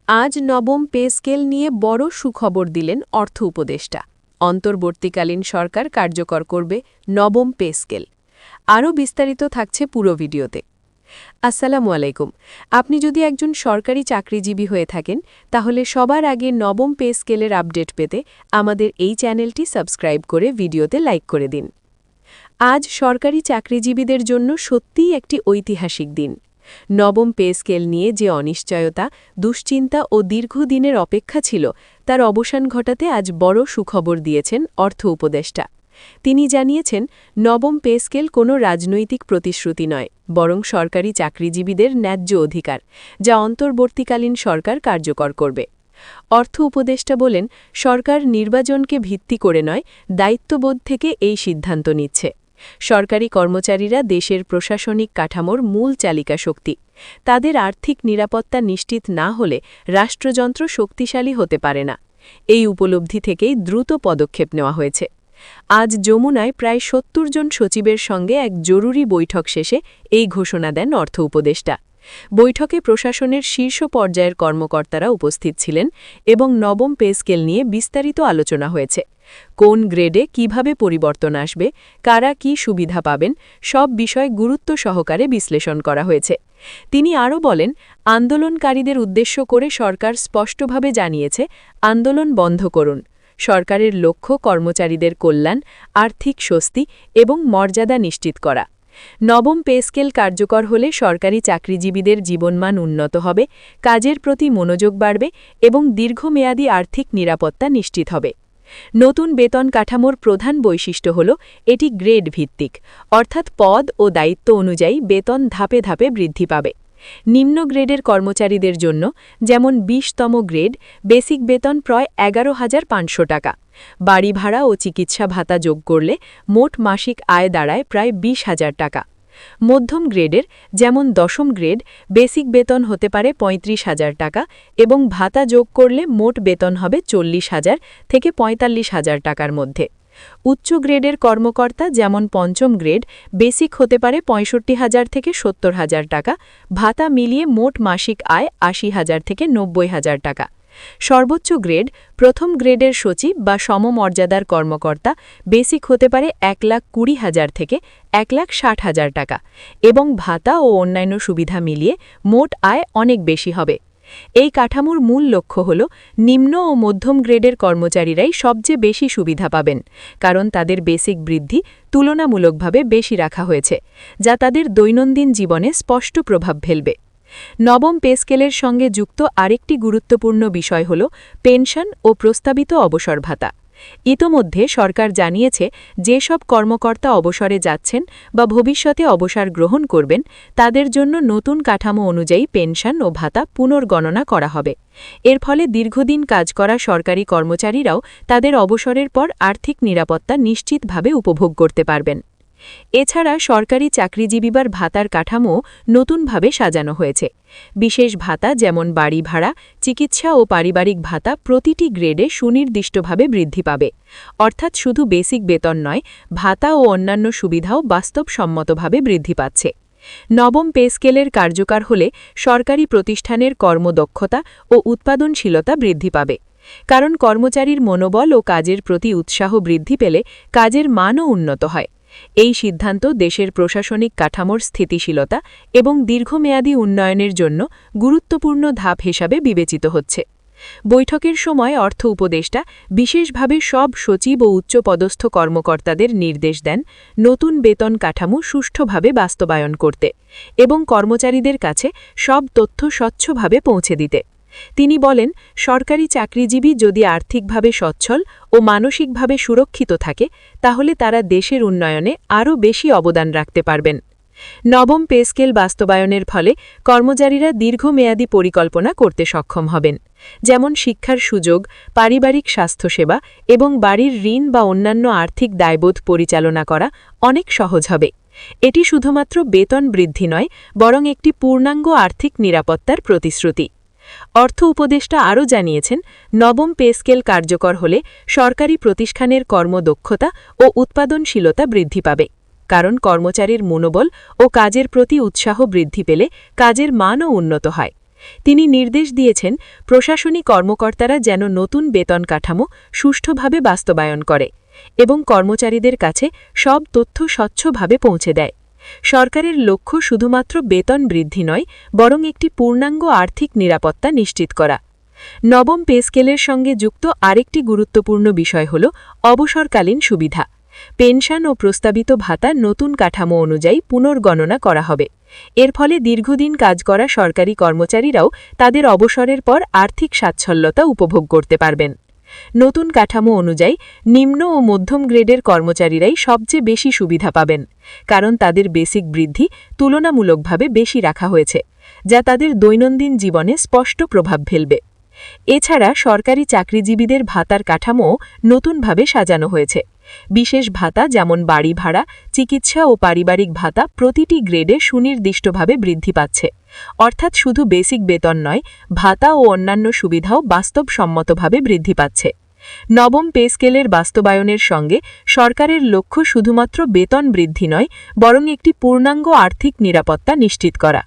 আজ নবম pay scale নিয়ে বড় সুখবর দিলেন অর্থ উপদেষ্টা। অন্তর্বর্তীকালীন সরকার কার্যকর করবে নবম পে স্কেল। আরও বিস্তারিত থাকছে পুরো ভিডিওতে। আসসালামু আলাইকুম। আপনি যদি একজন সরকারি চাকরিজীবী হয়ে থাকেন তাহলে সবার আগে নবম পে স্কেলের আপডেট পেতে আমাদের এই চ্যানেলটি সাবস্ক্রাইব করে ভিডিওতে লাইক করে দিন। আজ সরকারি চাকরিজীবীদের জন্য সত্যিই একটি ঐতিহাসিক দিন। নবম পে স্কেল নিয়ে যে অনিশ্চয়তা, দুশ্চিন্তা ও দীর্ঘদিনের অপেক্ষা ছিল তার অবসান ঘটাতে আজ বড় সুখবর দিয়েছেন অর্থ উপদেষ্টা। তিনি জানিয়েছেন, নবম পে স্কেল কোনো রাজনৈতিক প্রতিশ্রুতি নয়, বরং সরকারি চাকরিজীবীদের ন্যায্য অধিকার, যা অন্তর্বর্তীকালীন সরকার কার্যকর করবে। অর্থ উপদেষ্টা বলেন, সরকার নির্বাচনকে ভিত্তি করে নয়, দায়িত্ববোধ থেকে এই সিদ্ধান্ত নিচ্ছে। সরকারি কর্মচারীরা দেশের প্রশাসনিক কাঠামোর মূল চালিকা শক্তি। তাদের আর্থিক নিরাপত্তা নিশ্চিত না হলে রাষ্ট্রযন্ত্র শক্তিশালী হতে পারে না। এই উপলব্ধি থেকেই দ্রুত পদক্ষেপ নেওয়া হয়েছে। আজ যমুনায় প্রায় ৭০ জন সচিবের সঙ্গে এক জরুরি বৈঠক শেষে এই ঘোষণা দেন অর্থ উপদেষ্টা। বৈঠকে প্রশাসনের শীর্ষ পর্যায়ের কর্মকর্তারা উপস্থিত ছিলেন এবং নবম পে স্কেল নিয়ে বিস্তারিত আলোচনা হয়েছে। কোন গ্রেডে কিভাবে পরিবর্তন আসবে, কারা কি সুবিধা পাবেন, সব বিষয় গুরুত্ব সহকারে বিশ্লেষণ করা হয়েছে। তিনি আরও বলেন, আন্দোলনকারীদের উদ্দেশ্য করে সরকার স্পষ্টভাবে জানিয়েছে, আন্দোলন বন্ধ করুন। সরকারের লক্ষ্য কর্মচারীদের কল্যাণ, আর্থিক স্বস্তি এবং মর্যাদা নিশ্চিত করা। নবম পে স্কেল কার্যকর হলে সরকারি চাকরিজীবীদের জীবনমান উন্নত হবে, কাজের প্রতি মনোযোগ বাড়বে এবং দীর্ঘমেয়াদী আর্থিক নিরাপত্তা নিশ্চিত হবে। নতুন বেতন কাঠামোর প্রধান বৈশিষ্ট্য হল এটি গ্রেড ভিত্তিক, অর্থাৎ পদ ও দায়িত্ব অনুযায়ী বেতন ধাপে ধাপে বৃদ্ধি পাবে। নিম্ন গ্রেডের কর্মচারীদের জন্য, যেমন ২০তম গ্রেড, বেসিক বেতন প্রায় ১১,৫০০ টাকা। বাড়ি ভাড়া ও চিকিৎসা ভাতা যোগ করলে মোট মাসিক আয় দাঁড়ায় প্রায় ২০,০০০ টাকা। মধ্যম গ্রেডের, যেমন ১০ম গ্রেড, বেসিক বেতন হতে পারে ৩৫,০০০ টাকা এবং ভাতা যোগ করলে মোট বেতন হবে ৪০,০০০ থেকে ৪৫,০০০ টাকার মধ্যে। উচ্চ গ্রেডের কর্মকর্তা, যেমন ৫ম গ্রেড, বেসিক হতে পারে ৬৫,০০০ থেকে ৭০,০০০ টাকা, ভাতা মিলিয়ে মোট মাসিক আয় ৮০,০০০ থেকে ৯০,০০০ টাকা। সর্বোচ্চ গ্রেড, প্রথম গ্রেডের সচিব বা সমমর্যাদার কর্মকর্তা, বেসিক হতে পারে ১,২০,০০০ থেকে ১,৬০,০০০ টাকা এবং ভাতা ও অন্যান্য সুবিধা মিলিয়ে মোট আয় অনেক বেশি হবে। এই কাঠামোর মূল লক্ষ্য হল নিম্ন ও মধ্যম গ্রেডের কর্মচারীরাই সবচেয়ে বেশি সুবিধা পাবেন, কারণ তাদের বেসিক বৃদ্ধি তুলনামূলকভাবে বেশি রাখা হয়েছে, যা তাদের দৈনন্দিন জীবনে স্পষ্ট প্রভাব ফেলবে। নবম পে স্কেলের সঙ্গে যুক্ত আরেকটি গুরুত্বপূর্ণ বিষয় হল পেনশন ও প্রস্তাবিত অবসর ভাতা। ইতোমধ্যে সরকার জানিয়েছে, যেসব কর্মকর্তা অবসরে যাচ্ছেন বা ভবিষ্যতে অবসর গ্রহণ করবেন তাদের জন্য নতুন কাঠামো অনুযায়ী পেনশন ও ভাতা পুনর্গণনা করা হবে। এর ফলে দীর্ঘদিন কাজ করা সরকারি কর্মচারীরাও তাদের অবসরের পর আর্থিক নিরাপত্তা নিশ্চিতভাবে উপভোগ করতে পারবেন। এছাড়া সরকারি চাকরিজীবীবার ভাতার কাঠামো নতুনভাবে সাজানো হয়েছে। বিশেষ ভাতা, যেমন বাড়ি ভাড়া, চিকিৎসা ও পারিবারিক ভাতা প্রতিটি গ্রেডে সুনির্দিষ্টভাবে বৃদ্ধি পাবে, অর্থাৎ শুধু বেসিক বেতন নয়, ভাতা ও অন্যান্য সুবিধাও বাস্তবসম্মতভাবে বৃদ্ধি পাচ্ছে। নবম পে স্কেলের কার্যকর হলে সরকারি প্রতিষ্ঠানের কর্মদক্ষতা ও উৎপাদনশীলতা বৃদ্ধি পাবে, কারণ কর্মচারীর মনোবল ও কাজের প্রতি উৎসাহ বৃদ্ধি পেলে কাজের মানও উন্নত হয়। এই সিদ্ধান্ত দেশের প্রশাসনিক কাঠামোর স্থিতিশীলতা এবং দীর্ঘমেয়াদী উন্নয়নের জন্য গুরুত্বপূর্ণ ধাপ হিসাবে বিবেচিত হচ্ছে। বৈঠকের সময় অর্থ উপদেষ্টা বিশেষভাবে সব সচিব ও উচ্চপদস্থ কর্মকর্তাদের নির্দেশ দেন নতুন বেতন কাঠামো সুষ্ঠুভাবে বাস্তবায়ন করতে এবং কর্মচারীদের কাছে সব তথ্য স্বচ্ছভাবে পৌঁছে দিতে। তিনি বলেন, সরকারি চাকরিজীবী যদি আর্থিকভাবে সচ্ছল ও মানসিকভাবে সুরক্ষিত থাকে তাহলে তারা দেশের উন্নয়নে আরও বেশি অবদান রাখতে পারবেন। নবম পে স্কেল বাস্তবায়নের ফলে কর্মচারীরা দীর্ঘমেয়াদী পরিকল্পনা করতে সক্ষম হবেন, যেমন শিক্ষার সুযোগ, পারিবারিক স্বাস্থ্যসেবা এবং বাড়ির ঋণ বা অন্যান্য আর্থিক দায়বোধ পরিচালনা করা অনেক সহজ হবে। এটি শুধুমাত্র বেতন বৃদ্ধি নয়, বরং একটি পূর্ণাঙ্গ আর্থিক নিরাপত্তার প্রতিশ্রুতি। অর্থ উপদেষ্টা আরও জানিয়েছেন, নবম পে স্কেল কার্যকর হলে সরকারি প্রতিষ্ঠানের কর্মদক্ষতা ও উৎপাদনশীলতা বৃদ্ধি পাবে, কারণ কর্মচারীর মনোবল ও কাজের প্রতি উৎসাহ বৃদ্ধি পেলে কাজের মানও উন্নত হয়। তিনি নির্দেশ দিয়েছেন প্রশাসনিক কর্মকর্তারা যেন নতুন বেতন কাঠামো সুষ্ঠুভাবে বাস্তবায়ন করে এবং কর্মচারীদের কাছে সব তথ্য স্বচ্ছভাবে পৌঁছে দেয়। সরকারের লক্ষ্য শুধুমাত্র বেতন বৃদ্ধি নয়, বরং একটি পূর্ণাঙ্গ আর্থিক নিরাপত্তা নিশ্চিত করা। নবম পে স্কেলের সঙ্গে যুক্ত আরেকটি গুরুত্বপূর্ণ বিষয় হল অবসরকালীন সুবিধা। পেনশন ও প্রস্তাবিত ভাতা নতুন কাঠামো অনুযায়ী পুনর্গণনা করা হবে। এর ফলে দীর্ঘদিন কাজ করা সরকারি কর্মচারীরাও তাদের অবসরের পর আর্থিক স্বাচ্ছল্যতা উপভোগ করতে পারবেন। নতুন কাঠামো অনুযায়ী নিম্ন ও মধ্যম গ্রেডের কর্মচারীরাই সবচেয়ে বেশি সুবিধা পাবেন, কারণ তাদের বেসিক বৃদ্ধি তুলনামূলকভাবে বেশি রাখা হয়েছে, যা তাদের দৈনন্দিন জীবনে স্পষ্ট প্রভাব ফেলবে। এছাড়া সরকারি চাকরিজীবীদের ভাতার কাঠামোও নতুনভাবে সাজানো হয়েছে। বিশেষ ভাতা যেমন বাড়ি ভাড়া, চিকিৎসা ও পারিবারিক ভাতা প্রতিটি গ্রেডে সুনির্দিষ্টভাবে বৃদ্ধি পাচ্ছে। অর্থাৎ শুধু বেসিক বেতন নয়, ভাতা ও অন্যান্য সুবিধাও বাস্তবসম্মতভাবে বৃদ্ধি পাচ্ছে। নবম পে স্কেলের বাস্তবায়নের সঙ্গে সরকারের লক্ষ্য শুধুমাত্র বেতন বৃদ্ধি নয়, বরং একটি পূর্ণাঙ্গ আর্থিক নিরাপত্তা নিশ্চিত করা।